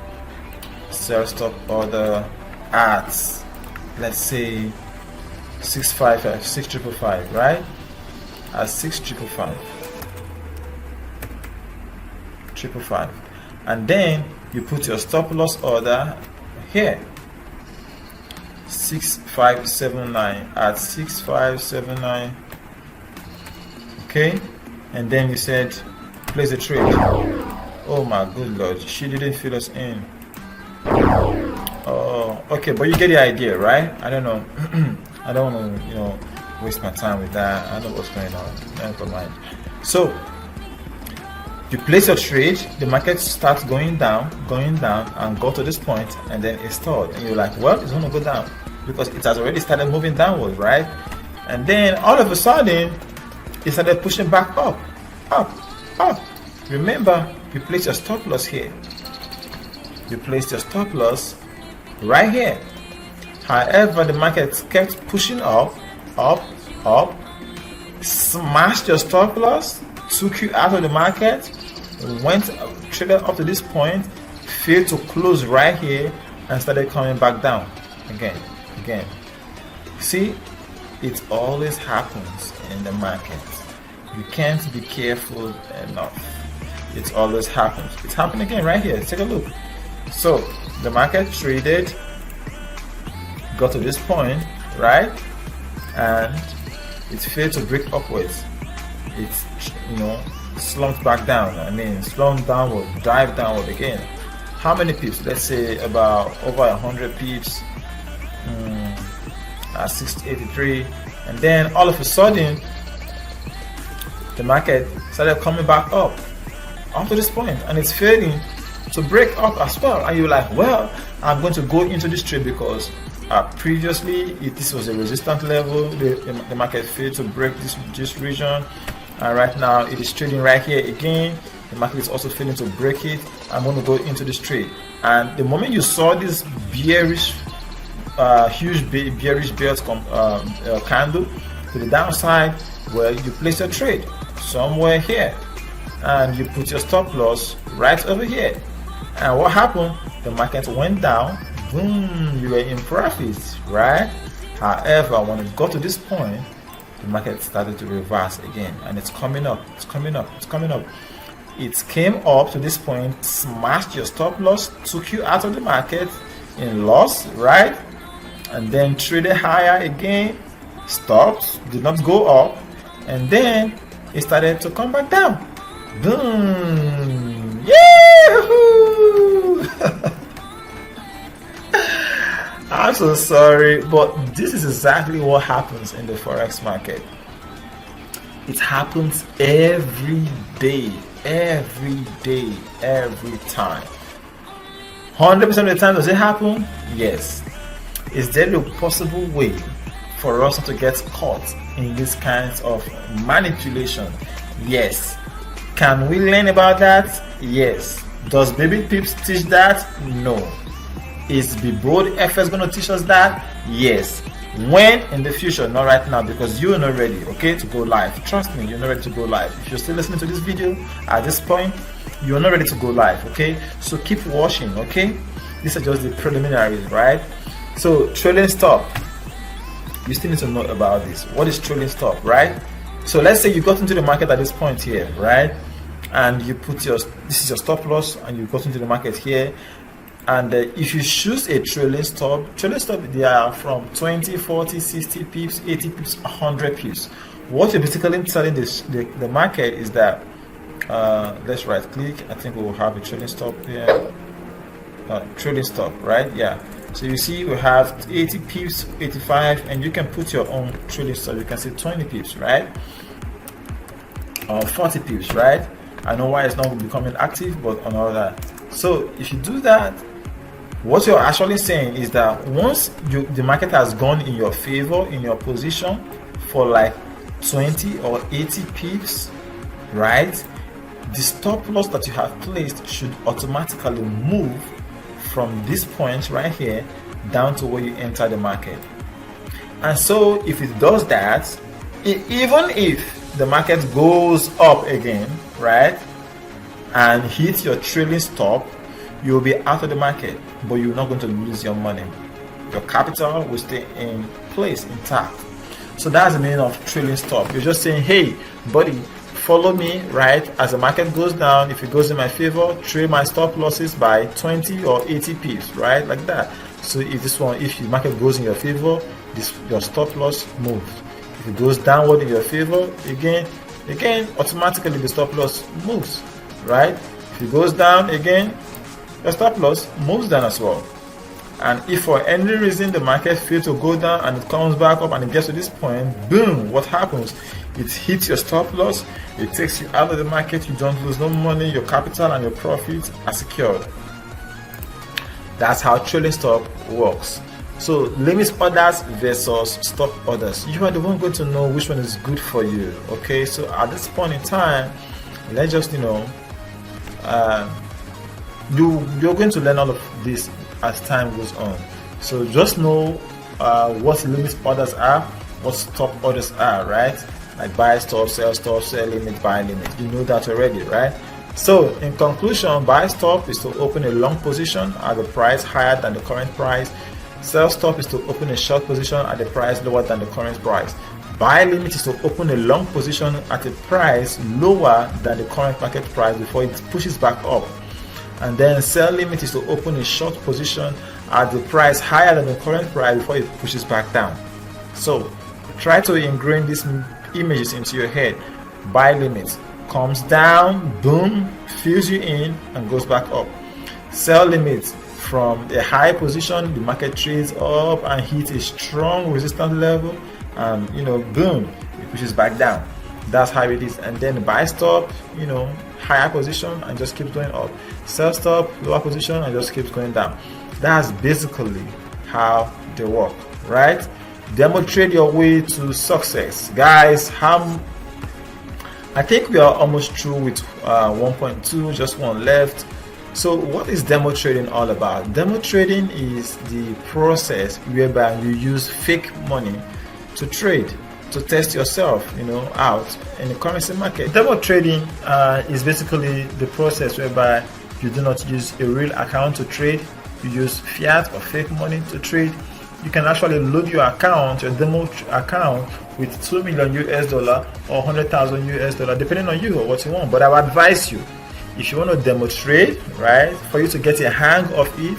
Sell stop order at, let's say, 655, right? At 655. And then you put your stop loss order here, 6579 at 6579. Okay, and then you said place a trade. Oh my good lord, she didn't fill us in. Oh, okay, but you get the idea, right? I don't know. I don't want to, waste my time with that. I know what's going on. Never mind. So you place your trade, the market starts going down, and go to this point, and then it stalled. And you're like, well, it's going to go down because it has already started moving downward, right? And then all of a sudden, it started pushing back up. Remember, you place your stop loss here. You placed your stop loss right here. However, the market kept pushing up, smashed your stop loss, took you out of the market, went traded up to this point, failed to close right here, and started coming back down again. See, it always happens in the market. You can't be careful enough. It always happens. It's happening again right here. Take a look. So the market traded, got to this point, right, and it failed to break upwards. It's slumped back down. Slumped downward, dive downward again. How many pips? Let's say about over 100 pips. At 683, and then all of a sudden the market started coming back up to this point, and it's failing to break up as well. And you're like, well, I'm going to go into this trade because previously this was a resistance level. The market failed to break this region, and right now it is trading right here again. The market is also failing to break it. I'm going to go into this trade, and the moment you saw this bearish huge bearish bears candle to the downside, well, you place your trade somewhere here and you put your stop loss right over here. And what happened? The market went down, boom, you were in profits, right? However, when it got to this point, the market started to reverse again, and it's coming up. It came up to this point, smashed your stop loss, took you out of the market in loss, right? And then traded higher again, stopped, did not go up, and then it started to come back down. Boom! Yahoo! I'm so sorry, but this is exactly what happens in the Forex market. It happens every day, every time. 100% of the time, does it happen? Yes. Is there a possible way for us to get caught in these kinds of manipulation? Yes. Can we learn about that? Yes. Does Babypips teach that? No. Is Bebold FS going to teach us that? Yes. When? In the future, not right now, because you're not ready, okay, to go live. Trust me, you're not ready to go live. If you're still listening to this video at this point, you're not ready to go live, okay? So keep watching, okay? These are just the preliminaries, right? So trailing stop, you still need to know about this. What is trailing stop, right? So let's say you got into the market at this point here, right? And you put this is your stop loss, and you got into the market here. And if you choose a trailing stop, they are from 20, 40, 60 pips, 80 pips, 100 pips. What you're basically telling the market is that, let's right click, I think we will have a trailing stop here. Trailing stop, right? Yeah. So you see we have 80 pips, 85, and you can put your own trailing stop. You can say 20 pips, right? Or 40 pips, right? I know why it's not becoming active, but on all that. So if you do that, what you're actually saying is that once the market has gone in your favor, in your position for like 20 or 80 pips, right? The stop loss that you have placed should automatically move from this point right here down to where you enter the market. And so if it does that, even if the market goes up again, right, and hit your trailing stop, you'll be out of the market, but you're not going to lose your money. Your capital will stay in place, intact. So that's the meaning of trailing stop. You're just saying, hey buddy, follow me, right? As the market goes down, if it goes in my favor, trade my stop losses by 20 or 80 pips, right? Like that. So if the market goes in your favor, your stop loss moves. If it goes downward in your favor, again, automatically the stop loss moves, right? If it goes down again, your stop loss moves down as well. And if for any reason the market fails to go down and it comes back up and it gets to this point, boom, what happens? It hits your stop loss, it takes you out of the market, you don't lose no money, your capital and your profits are secured. That's how trailing stop works. So limit orders versus stop orders. You are the one going to know which one is good for you. Okay, so at this point in time, let's just you're going to learn all of this as time goes on. So just know what limit orders are, what stop orders are, right? Like buy stop, sell limit, buy limit. You know that already, right? So in conclusion, buy stop is to open a long position at the price higher than the current price. Sell stop is to open a short position at the price lower than the current price. Buy limit is to open a long position at a price lower than the current market price before it pushes back up. And then sell limit is to open a short position at the price higher than the current price before it pushes back down. So try to ingrain these images into your head. Buy limit comes down, boom, fills you in and goes back up. Sell limit, from a high position, the market trades up and hits a strong resistance level, and boom, it pushes back down. That's how it is. And then buy stop, higher position and just keeps going up. Sell stop, lower position and just keeps going down. That's basically how they work, right? Demonstrate your way to success, guys. I think we are almost through with 1.2, just one left. So what is demo trading all about? Demo trading is the process whereby you use fake money to trade, to test yourself out in the currency market. Demo trading is basically the process whereby you do not use a real account to trade. You use fiat or fake money to trade. You can actually load your account, your demo account, with 2 million US dollar or 100,000 US dollar, depending on you or what you want. But I would advise you, if you want to demo trade, right, for you to get a hang of it,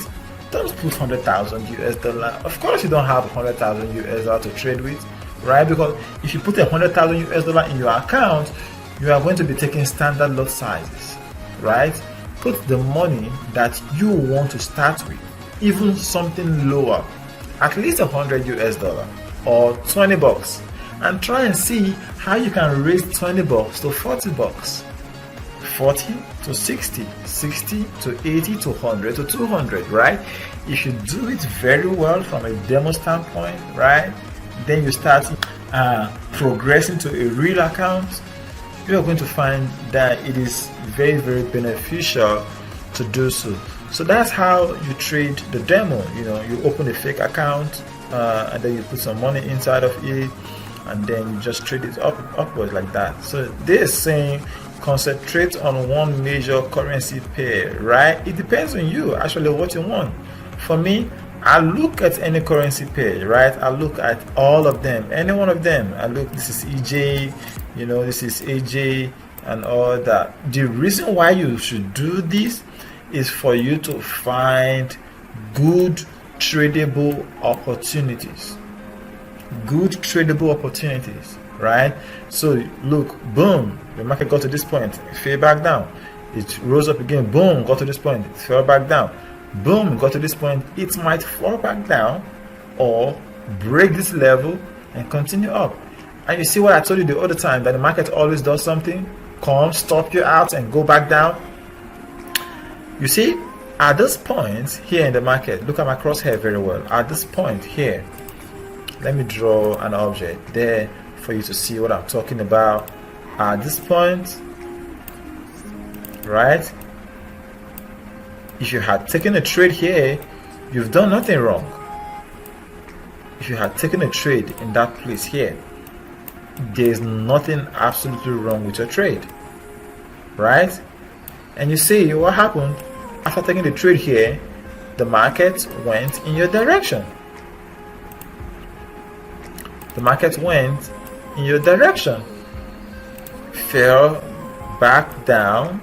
don't put 100,000 US dollar. Of course, you don't have 100,000 US dollar to trade with, right? Because if you put 100,000 US dollar in your account, you are going to be taking standard lot sizes, right? Put the money that you want to start with, even something lower, at least 100 US dollar or 20 bucks, and try and see how you can raise 20 bucks to 40 bucks, 40 to 60, 60 to 80 to 100 to 200, right? If you do it very well from a demo standpoint, right, then you start progressing to a real account, you are going to find that it is very, very beneficial to do so. So that's how you trade the demo. You open a fake account and then you put some money inside of it, and then you just trade it upwards like that. So they're saying concentrate on one major currency pair, right? It depends on you actually what you want. For me, I look at any currency pair, right? I look at all of them, any one of them. I look, this is EJ, this is AJ and all that. The reason why you should do this is for you to find good tradable opportunities. Good tradable opportunities, right? So look, boom, the market got to this point, it fell back down. It rose up again, boom, got to this point, it fell back down. Boom, got to this point, it might fall back down or break this level and continue up. And you see what I told you the other time, that the market always does something, come, stop you out and go back down. You see, at this point here in the market, look at my crosshair very well. At this point here, let me draw an object there for you to see what I'm talking about. At this point, right, if you had taken a trade here, you've done nothing wrong. If you had taken a trade in that place here, there's nothing absolutely wrong with your trade, right? And you see what happened after taking the trade here, the market went in your direction. The market went in your direction, fell back down.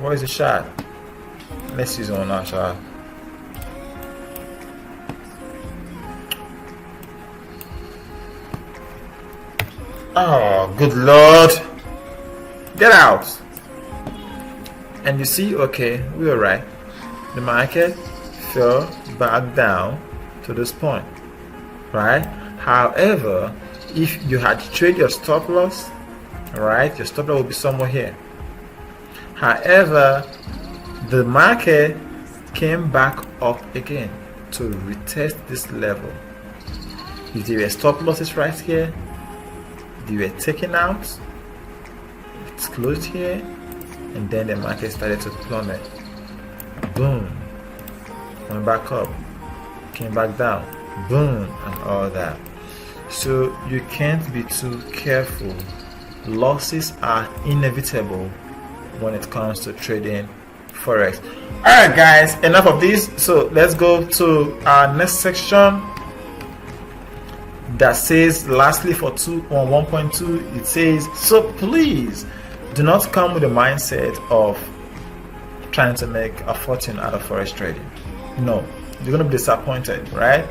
Where is the shot? Let's use one now, shot. Oh, good Lord. Get out. And you see, okay, we were right. The market fell back down to this point, right? However, if you had traded your stop loss, right, your stop loss would be somewhere here. However, the market came back up again to retest this level. If there were stop losses right here, they were taken out, it's closed here, and then the market started to plummet. Boom. coming back up, came back down, boom, and all that. So you can't be too careful. Losses are inevitable when it comes to trading Forex. Alright guys, enough of this. So let's go to our next section that says, lastly, for 1.2, it says, so please do not come with the mindset of trying to make a fortune out of Forex trading. No, you're going to be disappointed, right?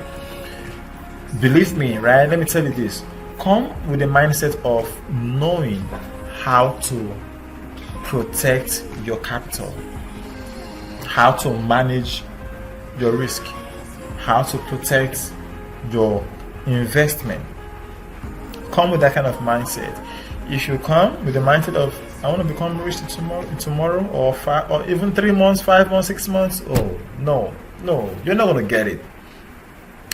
Believe me, right? Let me tell you this. Come with the mindset of knowing how to protect your capital, how to manage your risk, how to protect your investment. Come with that kind of mindset. If you come with the mindset of, I want to become rich tomorrow or 5 or even 3 months, 5 months, 6 months, oh no, you're not going to get it.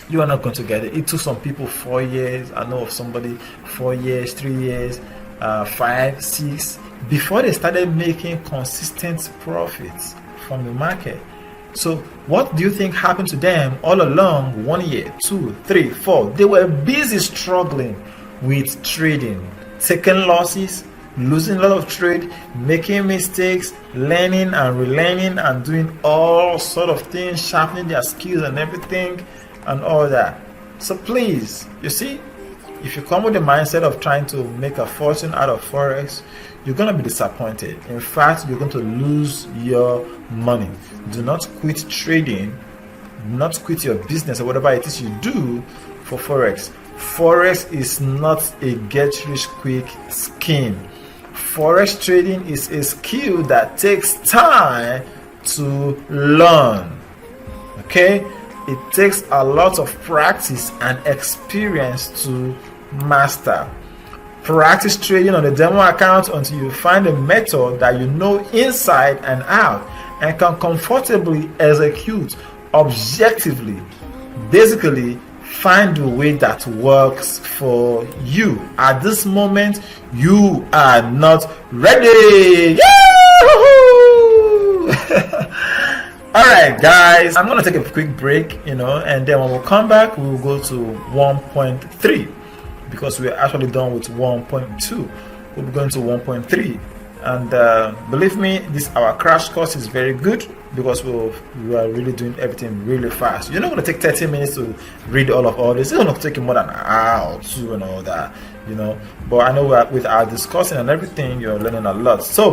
You are not going to get it. It took some people 4 years. I know of somebody 4 years, 3 years, 5, 6 before they started making consistent profits from the market. So what do you think happened to them all along? 1 year, 2, 3, 4. They were busy struggling with trading, taking losses, losing a lot of trade, making mistakes, learning and relearning and doing all sort of things, sharpening their skills and everything and all that. So please, you see, if you come with the mindset of trying to make a fortune out of Forex, you're going to be disappointed. In fact, you're going to lose your money. Do not quit trading, not quit your business or whatever it is you do for Forex. Forex is not a get rich quick scheme. Forex trading is a skill that takes time to learn. Okay? It takes a lot of practice and experience to master. Practice trading on a demo account until you find a method that you know inside and out and can comfortably execute objectively. Basically, find a way that works for you. At this moment, you are not ready. Alright guys, I'm going to take a quick break, and then when we'll come back, we'll go to 1.3 because we're actually done with 1.2. We'll be going to 1.3, and believe me, our crash course is very good because we are really doing everything really fast. You're not going to take 30 minutes to read all this. It's going to take you more than an hour or two and all that, but I know with our discussing and everything, you're learning a lot. So